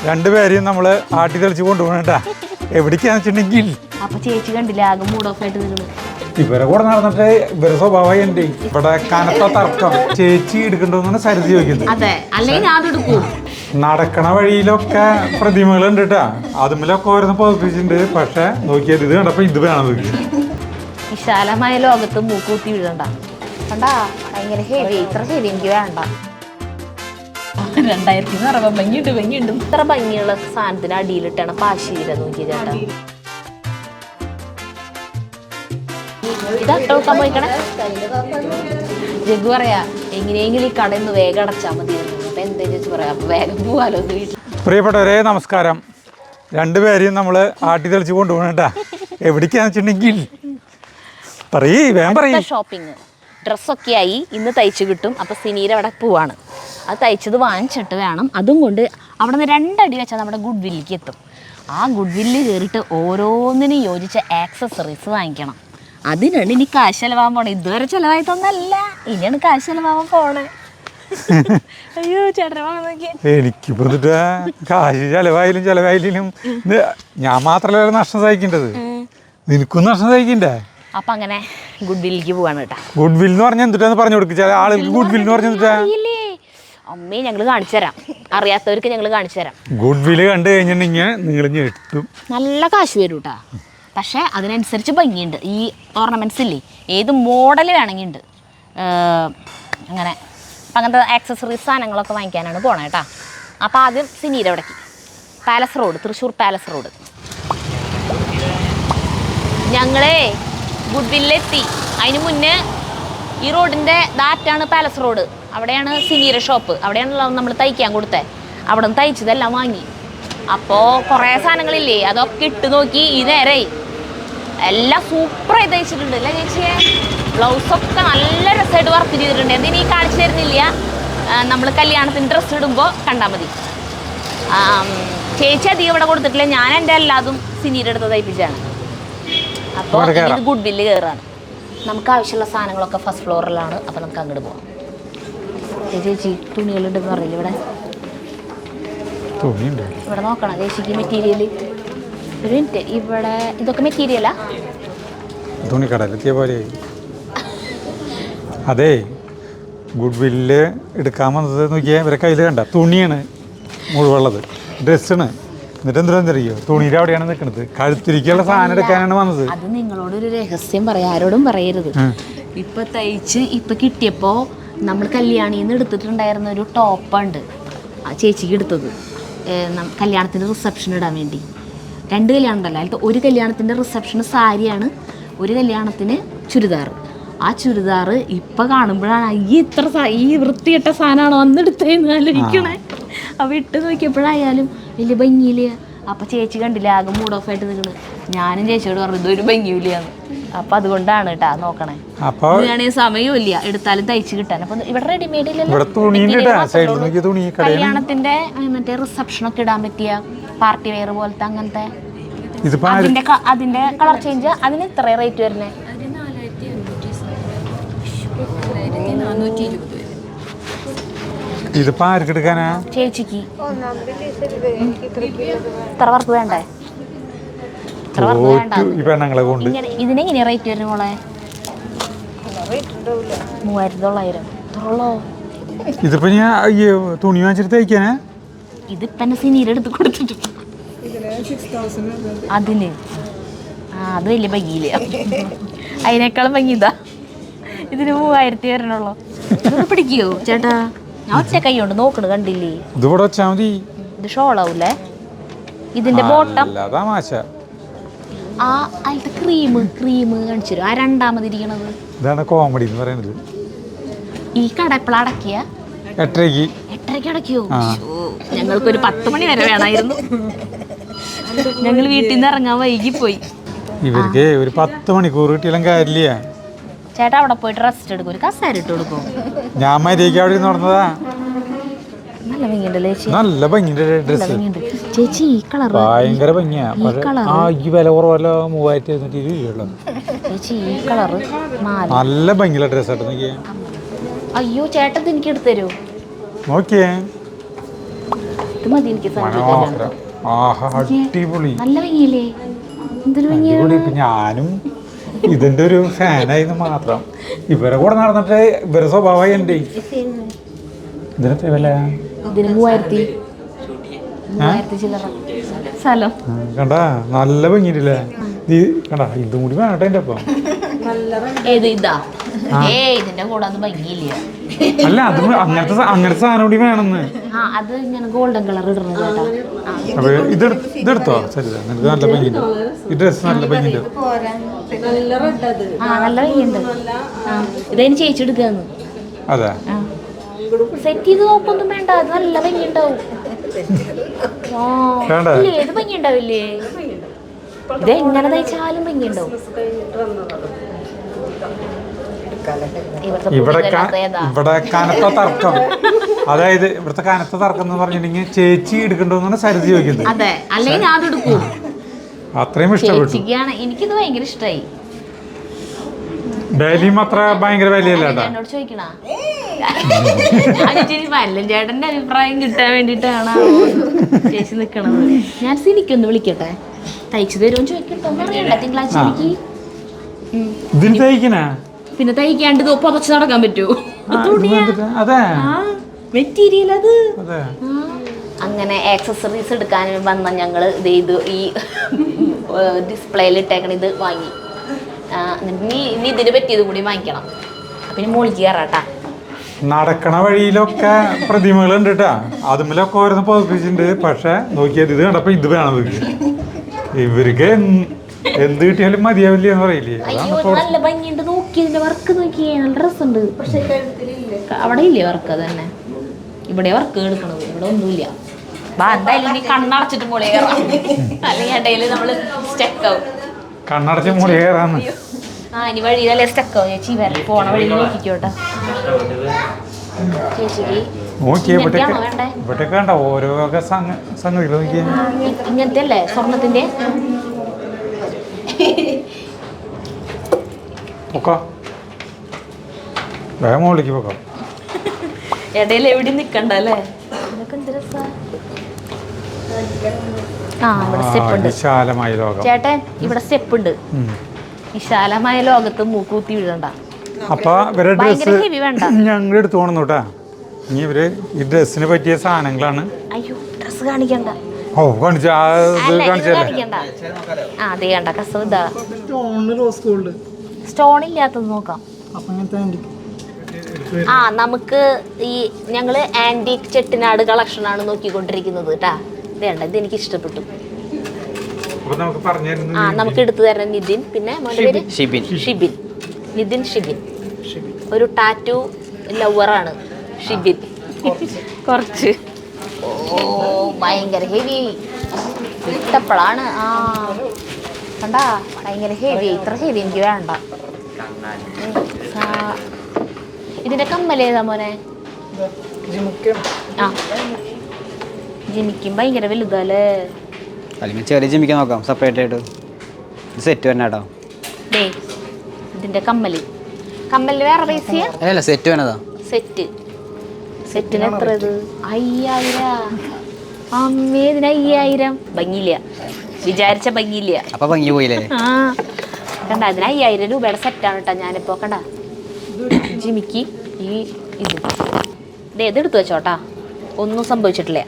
രണ്ടുപേരെയും നമ്മള് ആട്ടി തെളിച്ച് കൊണ്ടുപോകണട്ടാ. എവിടേക്കാന്ന് വെച്ചിട്ടുണ്ടെങ്കിൽ അപ്പൊ ചേച്ചി കണ്ടില്ല, ആകെ മൂഡ് ഓഫ് ആയിട്ട് നിൽക്കുന്നു. ഇവരെ കൂടെ നടന്നിട്ട് ഇവരെ സ്വഭാവം എന്റെ ഇവിടെ കനത്ത തർക്കം. ചേച്ചി എടുക്കണ്ടോന്നാണ് സരിത ചോദിക്കുന്നത്. അതെ, അല്ലെങ്കിൽ ഞാൻ എടുക്കും. നടക്കണ വഴിയിലൊക്കെ പ്രതിമകൾ ഉണ്ട് കേട്ടാ. അതുമിലൊക്കെ ഓരോന്ന് പതിപ്പിച്ചിട്ടുണ്ട്. പക്ഷെ നോക്കിയാൽ ഇത് കണ്ടപ്പോ ഇത് വേണം നോക്കി. വിശാലമായ ലോകത്ത് മൂക്കൂത്തി വീഴണ്ട. കണ്ടാ ഭയങ്കര ഹെവി. ഇത്ര ഹെവി എനിക്ക് വേണ്ട. 2000 പറയുമ്പോ ഭംഗിയുണ്ട്. ഇത്ര ഭംഗിയുള്ള സാധനത്തിന് അടിയിലിട്ടാണ് പാശീര നോക്കിയ ചേട്ടാ. ഇതട്ടോക്കാൻ പോയിക്കണേ. ജഗ്ഗു പറയാ എങ്ങനെയെങ്കിലും ഈ കടയിൽ നിന്ന് വേഗം അടച്ചാൽ മതി. അപ്പൊ എന്താ ചേച്ചി പറയാ, അപ്പൊ വേഗം പോവാലോ വീട്ടിൽ. പ്രിയപ്പെട്ടവരെ നമസ്കാരം. രണ്ടുപേരെയും നമ്മൾ ആട്ടി തെളിച്ച് കൊണ്ടുപോകണട്ടാ. എവിടേക്കാന്ന് വെച്ചിട്ടുണ്ടെങ്കിൽ ഷോപ്പിംഗ് ഡ്രസ്സൊക്കെ ആയി, ഇന്ന് തയ്ച്ചു കിട്ടും. അപ്പോൾ സിനീര അവിടെ പോവാണ്. അത് തയ്ച്ചത് വാങ്ങിച്ചിട്ട് വേണം. അതും കൊണ്ട് അവിടെ നിന്ന് 2 അടി വെച്ചാൽ നമ്മുടെ ഗുഡ് വില്ലിലേക്ക് എത്തും. ആ ഗുഡ് വില്ല് കയറിയിട്ട് ഓരോന്നിനും യോജിച്ച ആക്സസറീസ് വാങ്ങിക്കണം. അതിനാണ് ഇനി കാശ് ചെലവാൻ പോണേ. ഇതുവരെ ചിലവായിട്ടൊന്നല്ല, ഇനിയാണ് കാശ് ചെലവാൻ പോണേ. അയ്യോ ചേട്ടനെ നോക്കിയ എനിക്കിപ്പോ കാശ് ചെലവായില്ലും ഞാൻ മാത്രമല്ല നഷ്ടം സഹിക്കേണ്ടത്, നിനക്കും നഷ്ടം സഹിക്കണ്ടേ. അപ്പൊ അങ്ങനെ ഗുഡ് വില്ലിലേക്ക് പോവാണ് കേട്ടാ. ഗുഡ് വിൽ എന്ന് പറഞ്ഞാൽ എന്തിട്ടാന്ന് പറഞ്ഞു കൊടുക്കുക. ചില ആളുകൾക്ക് ഗുഡ് വിൽ എന്ന് പറഞ്ഞാൽ അമ്മേ ഞങ്ങള് കാണിച്ചു തരാം, അറിയാത്തവർക്ക് ഞങ്ങൾ കാണിച്ചു തരാം. ഗുഡ് വില് കണ്ടു കഴിഞ്ഞിട്ടുണ്ടെങ്കിൽ നിങ്ങൾ ഞെട്ടും. നല്ല കാശ് വരും കേട്ടാ. പക്ഷേ അതിനനുസരിച്ച് ഭംഗിയുണ്ട്. ഈ ഓർണമെന്റ്സ് ഇല്ലേ, ഏത് മോഡൽ വേണമെങ്കിൽ ഉണ്ട്. അങ്ങനെ അപ്പം അങ്ങനത്തെ ആക്സസറീസ് സാധനങ്ങളൊക്കെ വാങ്ങിക്കാനാണ് പോണേ കേട്ടാ. അപ്പം ആദ്യം സിനീര അവിടേക്ക് palace road, Thrissur palace road. ഞങ്ങളെ ഗുഡ് വില്ലെത്തി. അതിന് മുന്നേ ഈ റോഡിൻ്റെ ദാറ്റാണ് പാലസ് റോഡ്. അവിടെയാണ് സിനീര ഷോപ്പ്. അവിടെയാണല്ലോ നമ്മൾ തയ്ക്കാൻ കൊടുത്തത്. അവിടെ നിന്ന് തയ്ച്ചതെല്ലാം വാങ്ങി. അപ്പോൾ കുറേ സാധനങ്ങളില്ലേ, അതൊക്കെ ഇട്ട് നോക്കി. ഈ നേരായി എല്ലാം സൂപ്പറായി തയ്ച്ചിട്ടുണ്ട് അല്ലേ ചേച്ചിയെ. ബ്ലൗസൊക്കെ നല്ല രസമായിട്ട് വർക്ക് ചെയ്തിട്ടുണ്ട്. എന്തിനീ കാണിച്ചു തരുന്നില്ല, നമ്മൾ കല്യാണത്തിന് ഡ്രസ്സ് ഇടുമ്പോൾ കണ്ടാൽ മതി. ചേച്ചി അധികം ഇവിടെ കൊടുത്തിട്ടില്ല. ഞാൻ എൻ്റെ എല്ലാതും സിനീര എടുത്ത് തയ്പ്പിച്ചാണ്. അപ്പോൾ ഇത് ഗുഡ് വില്ല് കയറാണ്. നമുക്ക് ആവശ്യമുള്ള സാധനങ്ങളൊക്കെ ഫസ്റ്റ് ഫ്ലോറിലാണ്. അപ്പോൾ നമുക്ക് അങ്ങോട്ട് പോകാം. ചേച്ചി തുണികളുണ്ടെന്ന് പറയില്ല ഇവിടെ. ഇവിടെ നോക്കണം ചേച്ചിക്ക് മെറ്റീരിയൽ. ഒരു മിനിറ്റ്, ഇവിടെ ഇതൊക്കെ മെറ്റീരിയലാ? തുണിക്കടയിലെത്തിയ പോലെ. അതെ, ഗുഡ് വില്ല് എടുക്കാൻ വന്നത് നോക്കിയാൽ ഇവരെ കയ്യിൽ കണ്ട തുണിയാണ് മുഴുവുള്ളത്, ഡ്രസ്സാണ്. എന്നിട്ട് എന്തിനാണെന്നറിയോ, തുണിയുടെ അവിടെയാണ് നിൽക്കുന്നത്. കഴുത്തിരിക്കുള്ള സാധനം എടുക്കാനാണ് വന്നത്. അത് നിങ്ങളോടൊരു രഹസ്യം പറയാം, ആരോടും പറയരുത്. ഇപ്പൊ തയ്ച്ച് ഇപ്പൊ കിട്ടിയപ്പോ നമ്മൾ കല്യാണിന്ന് എടുത്തിട്ടുണ്ടായിരുന്ന ഒരു ടോപ്പുണ്ട്, ആ ചേച്ചിക്ക് എടുത്തത് കല്യാണത്തിന്റെ റിസപ്ഷൻ ഇടാൻ വേണ്ടി. 2 കല്യാണം ഉണ്ടല്ലോ, അതിലത്തെ ഒരു കല്യാണത്തിന്റെ റിസപ്ഷന് സാരിയാണ്, ഒരു കല്യാണത്തിന് ചുരിദാർ. ആ ചുരിദാർ ഇപ്പൊ കാണുമ്പോഴാണ് ഈ വൃത്തികെട്ട സാധനമാണോ അന്നെടുത്തേന്ന് ആലോചിക്കണേ. അപ്പൊ ഇട്ട് നോക്കിയപ്പോഴായാലും വലിയ ഭംഗിയില്ല. അപ്പൊ ചേച്ചി കണ്ടില്ല, ആകെ മൂഡ് ഓഫ് ആയിട്ട് നിൽക്കണ്. ഞാനും ചേച്ചിയോട് പറഞ്ഞു ഇതൊരു ഭംഗിയില്ലാന്ന്. അപ്പൊ അതുകൊണ്ടാണ് കേട്ടാ നോക്കണേ. അപ്പോഴാണെങ്കിൽ സമയമില്ല, എടുത്താലും തയ്ച്ച് കിട്ടാൻ. അപ്പൊ ഇവിടെ റെഡിമെയ്ഡ് കല്യാണത്തിന്റെ മറ്റേ റിസപ്ഷനൊക്കെ ഇടാൻ പറ്റിയ പാർട്ടി വെയർ പോലത്തെ അങ്ങനത്തെ അതിന്റെ കളർ ചേഞ്ച്. അതിന് ഇത്ര റേറ്റ് വരുന്നേ? ചേച്ചിക്ക് ഇത്ര വർക്ക് വേണ്ടേ? ഇതിനെങ്ങനെയാ റേറ്റ് വരുന്നത് മോളെ? 3900. ഇത്രയുള്ളോ? ഇതിപ്പോ ഞാൻ തുണി വാങ്ങിച്ചിട്ട് തയ്ക്കാനാ. ഇതിപ്പോ സിനീര എടുത്ത് കൊടുത്തിട്ട് അതിന് അത് വലിയ ഭംഗിയില്ല. അതിനേക്കാളും ഭംഗി ഇതാ. ഇതിന് 3000 വരണുള്ളൂ. ഇതൊന്ന് പിടിക്കോ ചേട്ടാ? ഞാൻ ഒറ്റ കൈ കൊണ്ട് നോക്കണ് കണ്ടില്ലേ? ഇത് ഷോളാവൂലേ? ഇതിന്റെ ബോട്ടം ആ അതിലത്തെ ക്രീം കാണിച്ചു തരും. ആ രണ്ടാമതിരിക്കണത് കോമഡി എന്ന് പറയുന്നത്. ഈ കട എപ്പോഴാ അടക്കിയ? 8:30 അടക്കിയോ? ഞങ്ങൾക്കൊരു 10 മണി വരെ വേണമായിരുന്നു. ഞങ്ങൾ വീട്ടിൽ നിന്ന് ഇറങ്ങാൻ വൈകിപ്പോയി. ഇവർക്ക് ഒരു 10 മണിക്കൂർ കിട്ടിയാലും കാര്യമില്ല. ചേട്ടാ അവിടെ പോയിട്ട് റെസ്റ്റ് എടുക്കും, ഒരു കസേര ഇട്ട് കൊടുക്കും. ഞാൻ മര്യാദയ്ക്ക് അവിടെ നടന്നതാ. നല്ല ഭംഗിയുണ്ടല്ലേ ചേച്ചി? നല്ല ഭംഗിയുണ്ട് ഡ്രസ് ചേച്ചി. ഈ കളർ ഭയങ്കര ഭംഗിയാ. ഈ വില കുറവല്ല, 3720 ചേച്ചി. ഈ കളറ് നല്ല ഭംഗിയുള്ള ഡ്രസ് ആയിട്ട് നോക്കിയേ. അയ്യോ ചേട്ടൻ എനിക്ക് എടുത്തു തരൂ. നോക്കിയേ ഇത് മതി എനിക്ക് മനോഹരം. ആഹാ, അടിപൊളി. നല്ല ഭംഗിയല്ലേ? എന്തൊരു ഭംഗിയാണ്. അടിപൊളി. ഇപ്പൊ ഞാനും ഇതിന്റെ ഒരു ഫാനായിരുന്നു മാത്രം. ഇവരെ കൂടെ നടന്നിട്ട് ഇവരെ സ്വഭാവം എൻ്റെ ഇതിനത്തെ വില ഇതിന് 3000 ചില്ലറ സ്ഥലം. കണ്ടാ നല്ല ഭംഗിയില്ലേ? കണ്ടാ ഇതും കൂടി വേണട്ടെ എൻ്റെ ഒപ്പം. ഏത് ഇതാ? ഇതിന്റെ കൂടെ അത് ഭംഗിയില്ല. അല്ല, അത് അങ്ങനത്തെ സാധനം കൂടി വേണമെന്ന്. അത് ഇങ്ങനെ ഗോൾഡൻ കളർ ഇടുന്നത് കേട്ടോ. അപ്പൊ ഇതെടുത്തോ? ശരി, നിനക്ക് നല്ല ഭംഗിയുണ്ട്. ഈ ഡ്രസ് നല്ല ഭംഗിയുണ്ട്. നല്ല ഭംഗിയുണ്ട്. ഇതതിന് ചേച്ചി എടുക്കാന്ന്. അതെ, സെറ്റ് ചെയ്ത് നോക്കൊന്നും വേണ്ട. അത് നല്ല ഭംഗിയുണ്ടാവും. ഏത് ഭംഗി ഉണ്ടാവില്ലേ? ഇത് എങ്ങനെ തയ്ച്ചാലും ഭംഗിയുണ്ടാവും. ഇവിടെ കനത്ത തർക്കം, അതായത് ഇവിടുത്തെ കനത്ത തർക്കം എന്ന് പറഞ്ഞിട്ടുണ്ടെങ്കിൽ ചേച്ചി എടുക്കണ്ടോന്നാണ് സരിത ചോദിക്കുന്നത്. അതെ, അല്ലെങ്കിൽ ഞാൻ എടുക്കും. അത്രയും ഇഷ്ടപ്പെട്ടു. എനിക്കിത് ഭയങ്കര ഇഷ്ടമായി. ഡെയിലിയും അത്ര ഭയങ്കര വിലയല്ല എന്നോട് ചോദിക്കണ വല്ലൻ ചേട്ടന്റെ അഭിപ്രായം കിട്ടാൻ വേണ്ടിട്ടാണ് ചേച്ചി നിക്കണത്. ഞാൻ സിനിക്കൊന്ന് വിളിക്കട്ടെ, തയ്ച്ചു തരുമെന്ന് ചോദിക്കട്ടോ. അറിയണ്ട തിങ്കളാഴ്ച എനിക്ക് ഇതിന് തയ്ക്കണ പിന്നെ തയ്ക്കാണ്ട് പൊതച്ച് നടക്കാൻ പറ്റുമോ? അതെ, മെറ്റീരിയൽ അത്. അങ്ങനെ ആക്സസറീസ് എടുക്കാൻ വന്ന ഞങ്ങള് ഇത് ഈ ഡിസ്പ്ലേയിൽ ഇട്ടേക്കണ ഇത് വാങ്ങി. ഇനി ഇതിന് പറ്റിയത് കൂടി വാങ്ങിക്കണം. പിന്നെ മോളിക്ക് കയറാട്ടാ. നടക്കണ വഴിയിലൊക്കെ പ്രതിമകളുണ്ട് കേട്ടാ. അതുമല്ലൊക്കെ ഓരോന്ന് പതിപ്പിച്ചിട്ടുണ്ട്. പക്ഷെ നോക്കിയാൽ ഇത് കണ്ടപ്പോ ഇത് വേണം. ഇവർക്ക് എന്ത് കിട്ടിയാലും മതിയാവില്ല എന്ന് പറയില്ലേ? നല്ല ഭംഗിയുണ്ട്. നോക്കി ഇതിന്റെ വർക്ക് നോക്കിയേ, നല്ല രസമുണ്ട്. പക്ഷെ അവിടെ ഇല്ലേ വർക്ക്? തന്നെ ഇവിടെ വർക്ക് എടുക്കണത്. ഇവിടെ ഒന്നുമില്ല. എന്തായാലും നീ കണ്ണടച്ചിട്ട് മോളി കയറാം, അല്ലെങ്കിൽ ഇടയില് നമ്മള് സ്റ്റക്കാവും. കണ്ണടച്ച് മോളി കയറാന്ന്. ഇനി വഴിയിലല്ലേ സ്റ്റക്കാവും. ചേച്ചി വരെ പോണ വഴി നോക്കിക്കോട്ടെ. ചേച്ചിക്ക് ഇവിടെ കണ്ട ഓരോ സംഗതികൾ നോക്കിയാ ഇങ്ങനത്തെ അല്ലേ സ്വർണത്തിന്റെ? പൊക്കോ, വേഗം മോളിലേക്ക് പൊക്കോ. ഇടയിൽ എവിടെ നിക്കണ്ട അല്ലേ? വിശാലമായ ലോകം ചേട്ടൻ. ഇവിടെ സ്റ്റെപ്പ് ഉണ്ട്. വിശാലമായ ലോകത്ത് മൂക്കൂത്തി വീഴണ്ട. അപ്പൊ ഇവരെ ഡ്രസ് ഞങ്ങൾ എടുത്തു പോകണം കേട്ടാ. ഇനി ഇവര് ഈ ഡ്രസ്സിന് പറ്റിയ സാധനങ്ങളാണ്. അയ്യോ, ഡ്രസ് കാണിക്കണ്ട. ഓ, കാണിച്ചല്ലേ? അതെ, കണ്ട കസവ് ഇതാ. സ്റ്റോൺ ഇല്ലാത്തത് നോക്കാം. നമുക്ക് ഈ ഞങ്ങള് ആന്റിക് ചെട്ടിനാട് കളക്ഷൻ ആണ് നോക്കിക്കൊണ്ടിരിക്കുന്നത് കേട്ടാ. വേണ്ട, ഇത് എനിക്ക് ഇഷ്ടപ്പെട്ടു. നമുക്ക് എടുത്തു തരാൻ നിതിൻ, പിന്നെ ഷിബിൻ. നിതിൻ ഷിബിൻ ഒരു ടാറ്റു ലവറാണ് ഷിബിൻ. കുറച്ച് ഭയങ്കര ഹെവി ഇട്ടപ്പോഴാണ്. കണ്ടാ, ഭയങ്കര ഹെവി. ഇത്ര ഹെവി എനിക്ക് വേണ്ട. ഇതിന്റെ കമ്മലേതാ മോനെ? ജിമിക്കും ഭയങ്കര വലുതല്ലേ? ചെറിയ ജിമിക്കാൻ നോക്കാം സെപ്പറേറ്റ് ആയിട്ട്. സെറ്റ് തന്നെ കേട്ടോ. ഇതിന്റെ കമ്മലിന് വേറെ പൈസ? അല്ല, സെറ്റ് വേണതാ. സെറ്റിന് എത്ര? ഇത് 5000. അമ്മേ, ഇതിന് 5000. ഭംഗിയില്ല, വിചാരിച്ച ഭംഗിയില്ല. അപ്പൊ ഭംഗി പോയില്ലേ? കണ്ട, അതിന് 5000 രൂപയുടെ സെറ്റാണ് കേട്ടോ. ഞാനിപ്പോ കണ്ട ജിമിക്ക് ഈ ഇതെടുത്തു വെച്ചോട്ടാ. ഒന്നും സംഭവിച്ചിട്ടില്ല.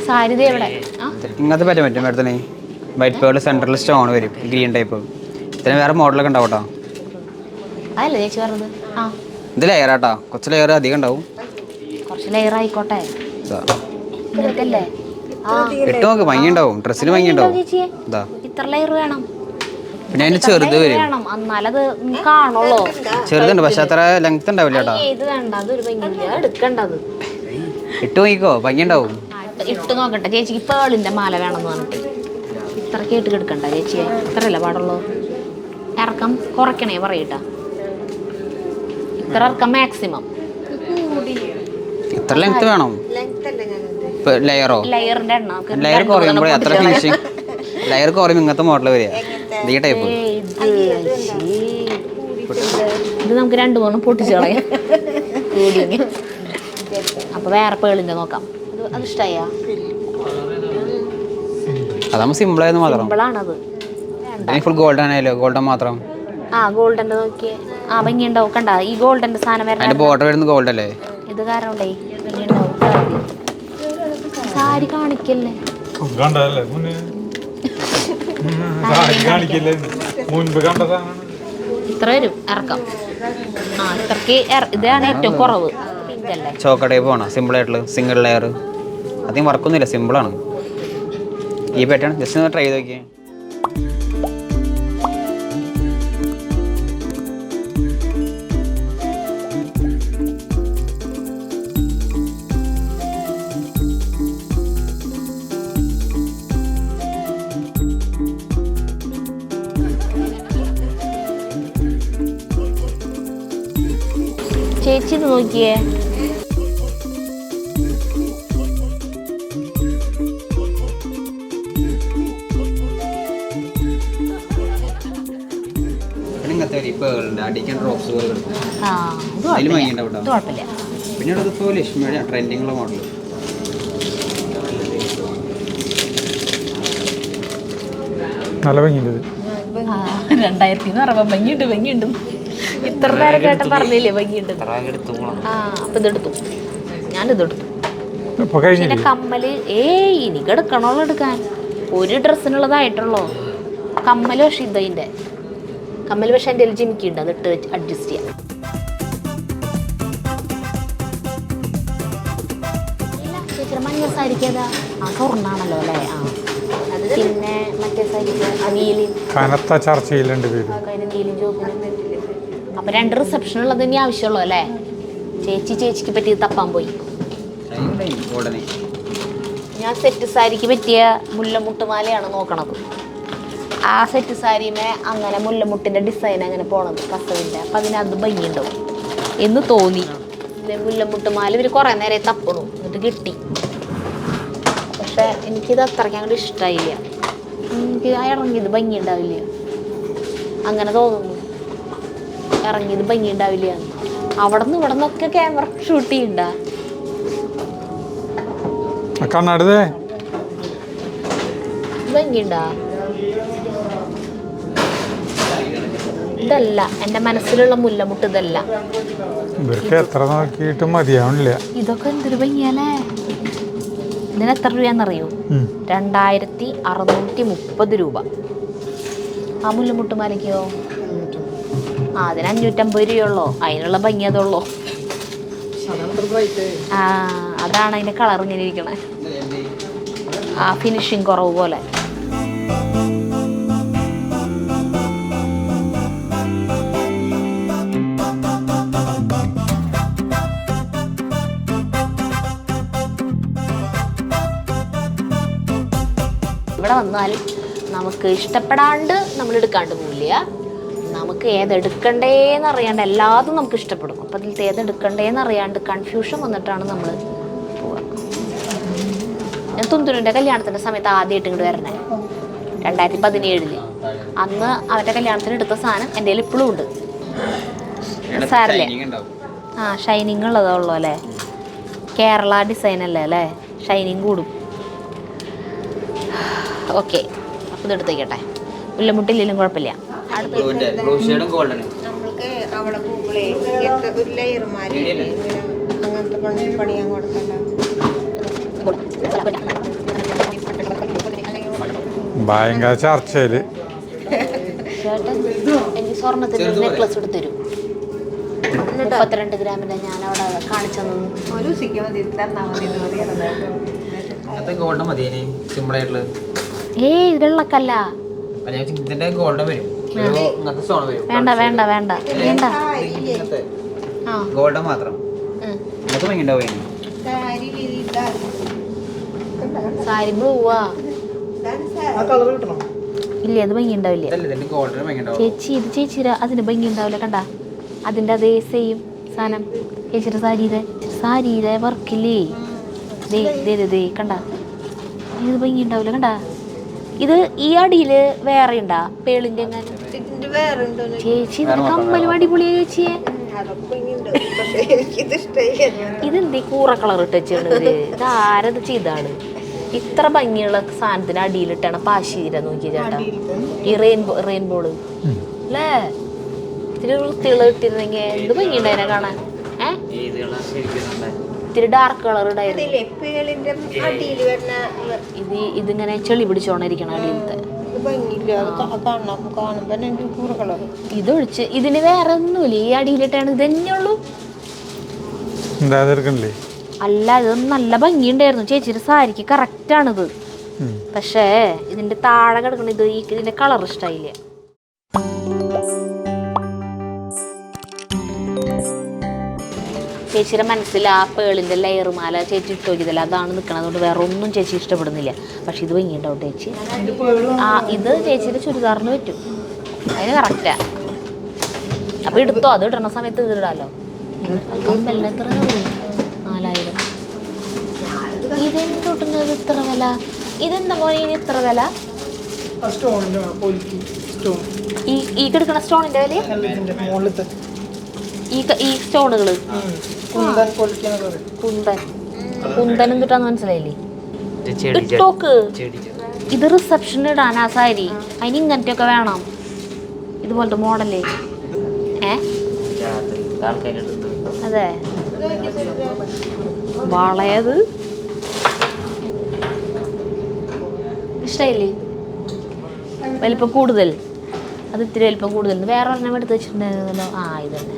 സാരി എവിടെ? ഇങ്ങനത്തെ പറ്റാൻ പറ്റും മേഡത്തിന്. വൈറ്റ് പേൾ സെൻട്രൽ സ്റ്റോൺ വരും, ഗ്രീൻ ടൈപ്പ്. ഇതിന് വേറെ മോഡലൊക്കെ ഉണ്ടാവും കേട്ടോ. അതല്ലേ ചേച്ചി പറഞ്ഞത്? ഇത് ലെയറാട്ടോ. കുറച്ച് ലെയർ അധികം ഉണ്ടാവും. കുറച്ച് ലെയർ ആയിക്കോട്ടെ. ഇട്ട് നോക്ക്, ഭംഗി ഉണ്ടാവും. ഡ്രസ്സിന് ഭംഗി ഉണ്ടാവും. ഇത്ര ലെയർ വേണം. പിന്നെ അതിന് ചെറുത് വരും. എന്നാലത് കാണുള്ളൂ. ചെറുതുണ്ട്, പക്ഷെ അത്ര ലെങ്ത് ഉണ്ടാവില്ല കേട്ടോ. ഇത് വേണ്ട, അതൊരു ഭംഗിയില്ല. എടുക്കണ്ടത് ഇട്ട് നോക്കിക്കോ, ഭംഗി ഉണ്ടാവും. ഇട്ട് നോക്കട്ടെ. ചേച്ചിക്ക് പേളിന്റെ മാല വേണമെന്ന് പറഞ്ഞിട്ട് ഇത്ര കേട്ട് എടുക്കണ്ട ചേച്ചിയെ. ഇത്രയല്ല പാടുള്ളൂ. ഇറക്കം കുറയ്ക്കണേ പറയട്ടാ. ഇത്ര ഇറക്കം മാക്സിമം. ഇത്ര ലെങ്ത് വേണം. ലെയറോ? ലെയറിന്റെ എണ്ണം ലെയർ കുറയുമ്പോഴേ അത്ര ഫിനിഷിങ്. ലെയർ കുറയുമ്പോൾ ഇങ്ങനത്തെ മോഡൽ വരിക. ഈ ടൈപ്പ് ഇത് നമുക്ക് 2-3 പൊട്ടിച്ച് കളയാം. അപ്പൊ വേറെ പേളിന്റെ നോക്കാം. അത് ഇഷ്ടായ? അതാകുമ്പോൾ സിമ്പിളായിരുന്നു മാത്രം. സിമ്പിളാണത്. ഫുൾ ഗോൾഡൻ ആയാലോ? ഗോൾഡൻ മാത്രം. ആ ഗോൾഡൻ്റെ നോക്കിയേ. ആ ഭംഗി ഉണ്ടാവും. കണ്ട ഈ ഗോൾഡൻ്റെ സാധനം അതിന്റെ ബോർഡർ വരുന്നത് ഗോൾഡ് അല്ലേ? ഇത് കാരണം ഉണ്ടേ ഭംഗി ഉണ്ടാവും. സാരി കാണിക്കല്ലേ. കണ്ടതല്ലേ മുന്നേ? കാണിക്കില്ലേ? മുൻപ് കണ്ടതാണ്. ഇത്ര വരും ഇറക്കം. ആ ഇത്രക്ക് ഇതാണ് ഏറ്റവും കുറവ്. പിങ്കല്ലേ ചോക്ക ടൈപ്പ് വേണം. സിമ്പിൾ ആയിട്ടുള്ള സിംഗിൾ ലെയർ. അധികം വർക്കൊന്നുമില്ല, സിമ്പിളാണ്. ഈ പാറ്റേൺ ജസ്റ്റ് ഒന്ന് ട്രൈ ചെയ്ത് നോക്കിയേ. ചേച്ചി ഇത് നോക്കിയേ. ആ ഇത് കുഴപ്പമില്ല. പിന്നെ ഇപ്പോൾ ലക്ഷ്മിയുടെ ട്രെൻഡിങ്ങുള്ള മോഡൽ. നല്ല ഭംഗിയുണ്ട്. 2000 എന്ന് പറയുമ്പോൾ ഭംഗിയുണ്ട്. ഇത്ര നേരം കേട്ട പറഞ്ഞില്ലേ ഭംഗിയുണ്ട്. ആ അപ്പൊ ഇതെടുത്തു. ഞാനിതെടുത്തു. പിന്നെ കമ്മല് ഇനി എടുക്കണോളൂ എടുക്കാൻ. ഒരു ഡ്രസ്സിനുള്ളതായിട്ടുള്ളൂ കമ്മല്. പക്ഷെ ഇതിൻ്റെ കമ്മല് പക്ഷെ എൻ്റെ ജിമിക്കുണ്ട്. അതിട്ട് അഡ്ജസ്റ്റ് ചെയ്യാം. ചേച്ചിയുടെ മഞ്ഞ സാരിക്ക് ഏതാ? ആ സ്വർണ്ണാണല്ലോ അല്ലേ? ആ പിന്നെ മറ്റേ സാരിക്ക് നീലും കനത്ത ചർച്ചയിലുണ്ട് പേര്. നീലും ചോപ്പിനും. അപ്പൊ 2 റിസപ്ഷൻ ഉള്ളത് ഇനി ആവശ്യമുള്ളൂ അല്ലേ? ചേച്ചിക്ക് പറ്റിയത് തപ്പാൻ പോയി. ഞാൻ സെറ്റ് സാരിക്ക് പറ്റിയ മുല്ലമുട്ടുമാലയാണ് നോക്കണത്. ആ സെറ്റ് സാരിമേ അങ്ങനെ മുല്ലമുട്ടിന്റെ ഡിസൈൻ അങ്ങനെ പോണത് കസവിൻ്റെ. അപ്പം അതിനത് ഭംഗിയുണ്ടാവും എന്ന് തോന്നി. മുല്ലമുട്ടുമാല ഇവർ കുറേ നേരം തപ്പണു, എന്നിട്ട് കിട്ടി. പക്ഷെ എനിക്കിത് അത്രയ്ക്ക് അങ്ങോട്ട് ഇഷ്ടമായില്ല. എനിക്ക് ഇറങ്ങിയത് ഭംഗി ഉണ്ടാവില്ല അങ്ങനെ തോന്നുന്നു. ഇറങ്ങിയത് ഭംഗി ഉണ്ടാവില്ല. അവിടെ നിന്ന് ഇവിടെ നിന്നൊക്കെ ക്യാമറ ഷൂട്ട് ചെയ്യണ്ട. ഭംഗിയുണ്ടാ? ഇതല്ല എൻ്റെ മനസ്സിലുള്ള മുല്ലമുട്ട്. ഇതല്ല. എത്ര നോക്കിയിട്ടും മതിയാവണില്ല. ഇതൊക്കെ എന്തൊരു ഭംഗിയല്ലേ. ഇതിന് എത്ര രൂപയാണെന്നറിയോ? 2630 രൂപ. ആ മുല്ലമുട്ടുമാലയ്ക്കോ? അതിന് 550 രൂപയുള്ളൂ. അതിനുള്ള ഭംഗി അതുള്ളൂ. ആ അതാണ് അതിൻ്റെ കളർ ഇങ്ങനെ ഇരിക്കണേ. ആ ഫിനിഷിങ് കുറവ് പോലെ. ഇവിടെ വന്നാൽ നമുക്ക് ഇഷ്ടപ്പെടാണ്ട് നമ്മൾ എടുക്കാണ്ട് പോവില്ല. നമുക്ക് ഏതെടുക്കണ്ടേന്ന് അറിയാണ്ട് എല്ലാതും നമുക്ക് ഇഷ്ടപ്പെടും. അപ്പം അതിൽ ഏതെടുക്കണ്ടേന്ന് അറിയാണ്ട് കൺഫ്യൂഷൻ വന്നിട്ടാണ് നമ്മൾ പോവുക. ഞാൻ തുന്തുരുൻ്റെ കല്യാണത്തിൻ്റെ സമയത്ത് ആദ്യമായിട്ട് ഇങ്ങോട്ട് വരണേ 2017. അന്ന് അവരുടെ കല്യാണത്തിന് എടുത്ത സാധനം എൻ്റെ കയ്യിൽ ഇപ്പോഴും ഉണ്ട്. സാരല്ലേ? ആ ഷൈനിങ് ഉള്ളതേ ഉള്ളൂ അല്ലേ? കേരള ഡിസൈൻ അല്ലേ അല്ലേ? ഷൈനിങ് കൂടും. ഓക്കെ, അപ്പം ഇതെടുത്തേക്കട്ടെ. മുല്ലമുട്ടില്ലെങ്കിലും കുഴപ്പമില്ല. ഭയങ്കര ചർച്ചയില്. ചേട്ടൻ എനിക്ക് സ്വർണ്ണത്തിന് നെക്ലസ് എടുത്ത് തരും. 32 ഗ്രാമിന്റെ ഞാൻ അവിടെ കാണിച്ചു. വെള്ളക്കല്ല. വേണ്ട വേണ്ട വേണ്ട വേണ്ട. ഗോൾഡൻ മാത്രം. സാരി ബ്ലൂവാ? ഇല്ല, അത് ഭംഗി ഉണ്ടാവില്ല ചേച്ചി. ഇത് ചേച്ചിയുടെ അതിന് ഭംഗി ഉണ്ടാവില്ല. കണ്ട അതിൻ്റെ അതേ സെയിം സാധനം ചേച്ചിയുടെ സാരിയുടെ വർക്കില്ലേ? ദേ കണ്ട, ഇത് ഭംഗി ഉണ്ടാവില്ല. കണ്ട ഇത് ഈ അടിയിൽ വേറെ ഉണ്ടാ പേളിൻ്റെ എങ്ങാനും? ചേച്ചി ഇതിന് കമ്മലും അടിപൊളിയാ ചേച്ചിയെ. ഇതെന്തീ കൂറ കളർ ഇട്ട് വെച്ചിട്ടുണ്ട്? ഇത് ആരത് ചെയ്താണ്? ഇത്ര ഭംഗിയുള്ള സാധനത്തിന് അടിയിലിട്ടാണ് പാശീര നോക്കി ചേട്ടാ. ഈ റെയിൻബോള് അല്ലേ ഇത്തിരി വൃത്തിയുള്ള ഇട്ടിരുന്നെങ്കിൽ എന്ത് ഭംഗിയുണ്ടായിനെ കാണാൻ. ഇത്തിരി ഡാർക്ക് കളർ ഉണ്ടായിരുന്നു. ഇതിങ്ങനെ ചെളി പിടിച്ചോണ്ടിരിക്കണം അടിയിലത്തെ. ഇതൊഴിച്ച് ഇതിന് വേറെ ഒന്നുമില്ല. ഈ അടിയിലിട്ടാണ് ഇത് തന്നെയുള്ളൂ. അല്ല ഇതൊന്നും നല്ല ഭംഗിയുണ്ടായിരുന്നു. ചേച്ചിയുടെ സാരിക്ക് കറക്റ്റാണിത്. പക്ഷേ ഇതിന്റെ താഴെ കിടക്കണ ഇതിന്റെ കളർ ഇഷ്ടായില്ല. ചേച്ചിയുടെ മനസ്സിൽ ആ പേളിന്റെ ലെയറുമാല ചേച്ചി ഇട്ട് നോക്കിയതല്ല, അതാണ് നിൽക്കണതുകൊണ്ട് വേറെ ഒന്നും ചേച്ചി ഇഷ്ടപ്പെടുന്നില്ല. പക്ഷെ ഇത് ഭംഗിയുണ്ടാവും ചേച്ചി. ഇത് ചേച്ചിയുടെ ചുരിദാറിന് പറ്റും, അതിന് കറക്റ്റാ. അപ്പൊ എടുത്തോ, അത് ഇടണ സമയത്ത് ഇത് ഇടാലോ. എത്ര 4000. ഇതെന്തൊട്ടുന്നത് ഇത്ര വില? ഇതെന്താ പോലെ ഇത്ര വില? ഈ കിടക്കണ സ്റ്റോണിന്റെ വില? ഈ സ്റ്റോണുകള് കുന്തൻ എന്തിട്ടാന്ന് മനസ്സിലായില്ലേ? ഇട്ടോക്ക്. ഇത് റിസപ്ഷൻ ഇടാനാ സാരി. അതിന് ഇങ്ങനത്തെ ഒക്കെ വേണം, ഇതുപോലത്തെ മോഡല്. അതെ വളയത് ഇഷ്ടായില്ലേ? വലിപ്പം കൂടുതൽ, അത് ഇത്തിരി വലിപ്പം കൂടുതൽ. വേറെ ഒരെണ്ണം എടുത്ത് വെച്ചിട്ടുണ്ടായിരുന്നല്ലോ. ഇത് തന്നെ.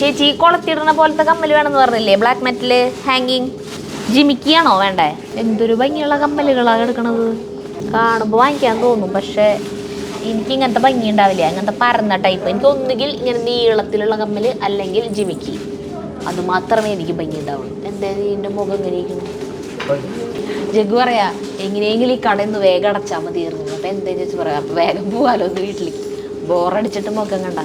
ചേച്ചി കൊളത്തിടുന്ന പോലത്തെ കമ്മൽ വേണമെന്ന് പറഞ്ഞില്ലേ? ബ്ലാക്ക് മെറ്റല് ഹാങ്ങിങ് ജിമിക്കിയാണോ വേണ്ടേ? എന്തൊരു ഭംഗിയുള്ള കമ്മലുകളാണ് എടുക്കണത്. കാണുമ്പോൾ വാങ്ങിക്കാൻ തോന്നും, പക്ഷേ എനിക്ക് ഇങ്ങനത്തെ ഭംഗി ഉണ്ടാവില്ല. അങ്ങനത്തെ പരന്ന ടൈപ്പ്. എനിക്ക് ഒന്നുകിൽ ഇങ്ങനെ നീളത്തിലുള്ള കമ്മൽ, അല്ലെങ്കിൽ ജിമിക്കി. അത് മാത്രമേ എനിക്ക് ഭംഗി ഉണ്ടാവുള്ളൂ. എന്തായാലും ഇതിൻ്റെ മുഖം എങ്ങനെ ഇരിക്കുന്നു? ജഗ്ഗു പറയാ എങ്ങനെയെങ്കിലും ഈ കടയിൽ നിന്ന് വേഗം അടച്ചാൽ മതിയായിരുന്നു. അപ്പം എന്താ ചേച്ചി പറയാം, അപ്പം വേഗം പോകാലോ ഒന്ന് വീട്ടിലേക്ക്. ബോറടിച്ചിട്ട് മുഖം കണ്ട.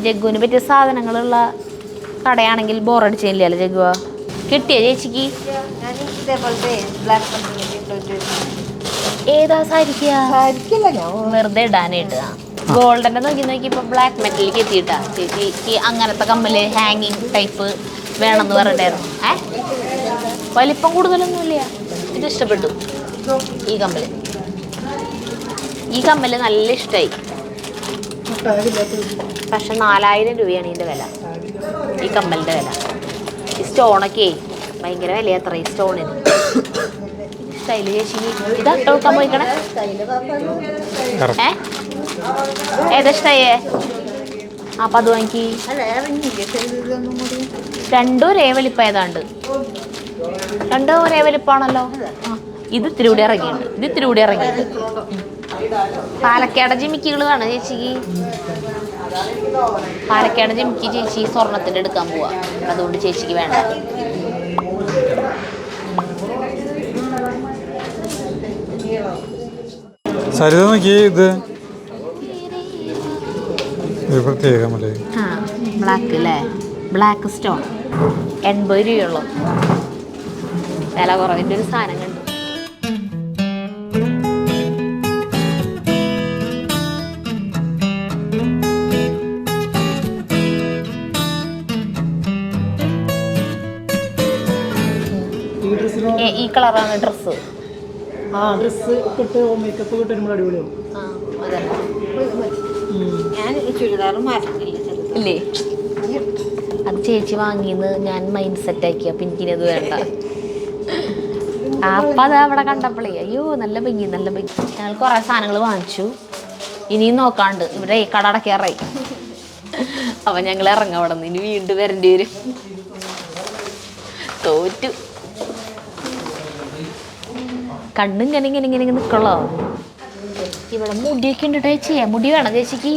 ജഗ്ഗുവിന് പറ്റിയ സാധനങ്ങളുള്ള കടയാണെങ്കിൽ ബോറടിച്ചില്ലല്ലോ ജഗ്ഗുവ. കിട്ടിയ ചേച്ചിക്ക് ഏതാ സാരിക്കില്ല വെറുതെ ഇടാനായിട്ട്? ഗോൾഡന്റെ നോക്കി ഇപ്പൊ ബ്ലാക്ക് മെറ്റലിലേക്ക് എത്തിയിട്ടാ ചേച്ചിക്ക്. അങ്ങനത്തെ കമ്മല് ഹാങ്ങിങ് ടൈപ്പ് വേണമെന്ന് പറഞ്ഞിട്ടായിരുന്നു. വലിപ്പം കൂടുതലൊന്നുമില്ല. ഇത് ഇഷ്ടപ്പെട്ടു. ഈ കമ്മല് നല്ല ഇഷ്ടമായി. പക്ഷെ 4000 രൂപയാണ് ഇതിൻ്റെ വില, ഈ കമ്മലിൻ്റെ വില. ഈ സ്റ്റോണൊക്കെ ഭയങ്കര വിലയാ അത്ര. ഈ സ്റ്റോണിന് സ്റ്റൈല് ചേച്ചിക്ക് ഇത് അട്ട വെക്കാൻ പോയിക്കണേ. ഏതാ ഇഷ്ടായേ? അപ്പം അത് വാങ്ങിക്ക്. രണ്ടും ഒരേ വലിപ്പം ഏതാണ്ട്. രണ്ടും ഒരേ വലിപ്പാണല്ലോ. ഇത് ഇത്തിരി കൂടി ഇറങ്ങിയിട്ടുണ്ട്. പാലക്കാട് ജിമിക്കികൾ വേണം ചേച്ചിക്ക്. പാലക്കാട് ജിമിക്ക് ചേച്ചി സ്വർണത്തിന്റെ എടുക്കാൻ പോവാ, അതുകൊണ്ട് ചേച്ചിക്ക് വേണ്ട. സരിത നോക്കി, ഇത് പ്രത്യേകമല്ലേ? ബ്ലാക്ക് അല്ലേ? ബ്ലാക്ക് സ്റ്റോൺ 80 രൂപയുള്ളൂ. വില കുറവിൻ്റെ ഒരു സാധനം കണ്ടു. ഈ കളറാണ് ഡ്രസ്സ്. ഇല്ലേ? അത് ചേച്ചി വാങ്ങിയെന്ന് ഞാൻ മൈൻഡ് സെറ്റ് ആക്കി. അപ്പം എനിക്കിനത് വേണ്ട. അപ്പം അത് അവിടെ കണ്ടപ്പോഴേ അയ്യോ നല്ല ഭംഗി. ഞങ്ങൾ കുറേ സാധനങ്ങൾ വാങ്ങിച്ചു. ഇനിയും നോക്കാണ്ട് ഇവിടെ കട അടയ്ക്കാറായി. അപ്പം ഞങ്ങൾ ഇറങ്ങാം അവിടെ നിന്ന്. ഇനി വീണ്ടും വരേണ്ടി വരും. തോറ്റു. കണ്ണിങ്ങനെ ഇങ്ങനെ ഇങ്ങനെ ഇങ്ങനെ നിക്കുള്ളോ? ഇവിടെ മുടിയൊക്കെ ഉണ്ട് ചേച്ചിയെ. മുടി വേണം ചേച്ചിക്ക്?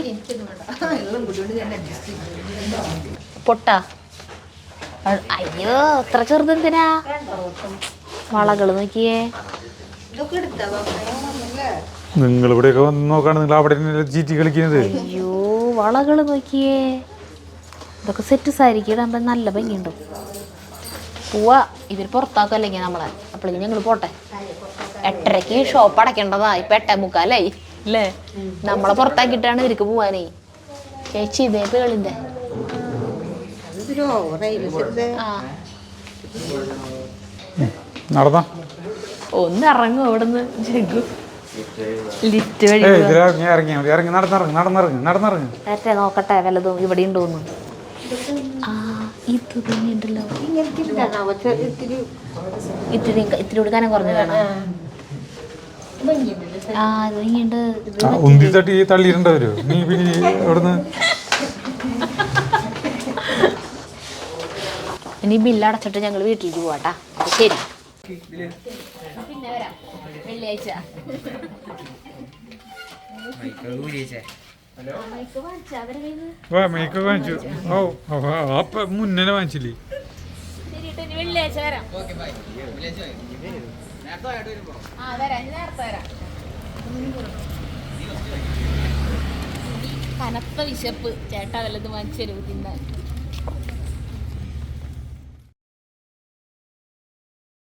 പൊട്ടാ? അയ്യോ അത്ര ചെറുതെന്തിനാ? വളകള് നോക്കിയേ. നിങ്ങൾ ഇവിടെയൊക്കെ വന്ന് നോക്കാണ്, നിങ്ങൾ അവിടെ ചീറ്റി കളിക്കുന്നത്. അയ്യോ വളകള് നോക്കിയേ. ഇതൊക്കെ സെറ്റ് സാരിക്ക് ഇടാൻ നല്ല ഭംഗിയുണ്ട്. പോവാ, ഇവർ പുറത്താക്കും അല്ലെങ്കിൽ നമ്മളെ. അപ്പോഴേക്കും ഞങ്ങൾ പോട്ടെ. 8:30 ഷോപ്പ് അടയ്ക്കേണ്ടതാ. ഇപ്പൊ 8:45 അല്ലേ? നമ്മളെ പുറത്താക്കിയിട്ടാണ് ഇവർക്ക് പോവാനേ. ചേച്ചി ഇതേ പേളിന്റെ നടന്നാ ഒന്ന് ഇറങ്ങും അവിടുന്ന്. ജഗ്ഗു ലിഫ്റ്റ് വഴി ഇറങ്ങി നടന്നിറങ്ങി. നേരത്തെ നോക്കട്ടെ വല്ലതും ഇവിടെ ഉണ്ടോന്ന്. ആ ഇത് തന്നെയുണ്ടല്ലോ. ഇത്തിരി കൂടി കനം കുറഞ്ഞു വേണം. ആ ഇത് ഭംഗിയുണ്ട്. ഉന്തി തട്ടി തള്ളിയിട്ടുണ്ടവര്. നീ പിന്നെ എവിടുന്ന് ഇനി ബില്ലടച്ചിട്ട് ഞങ്ങൾ വീട്ടിലേക്ക് പോവാട്ടാ. ശരി, പിന്നെ വരാം വെള്ളിയാഴ്ച. മേക്കൊക്കെ വാങ്ങിച്ചു. അപ്പൊ മുന്നേ വാങ്ങിച്ചില്ലേ? വെള്ളിയാഴ്ച വരാം. കനത്ത വിശപ്പ്. ചേട്ടാ വല്ലതും വാങ്ങിച്ചു തരൂ തിന്നാൻ.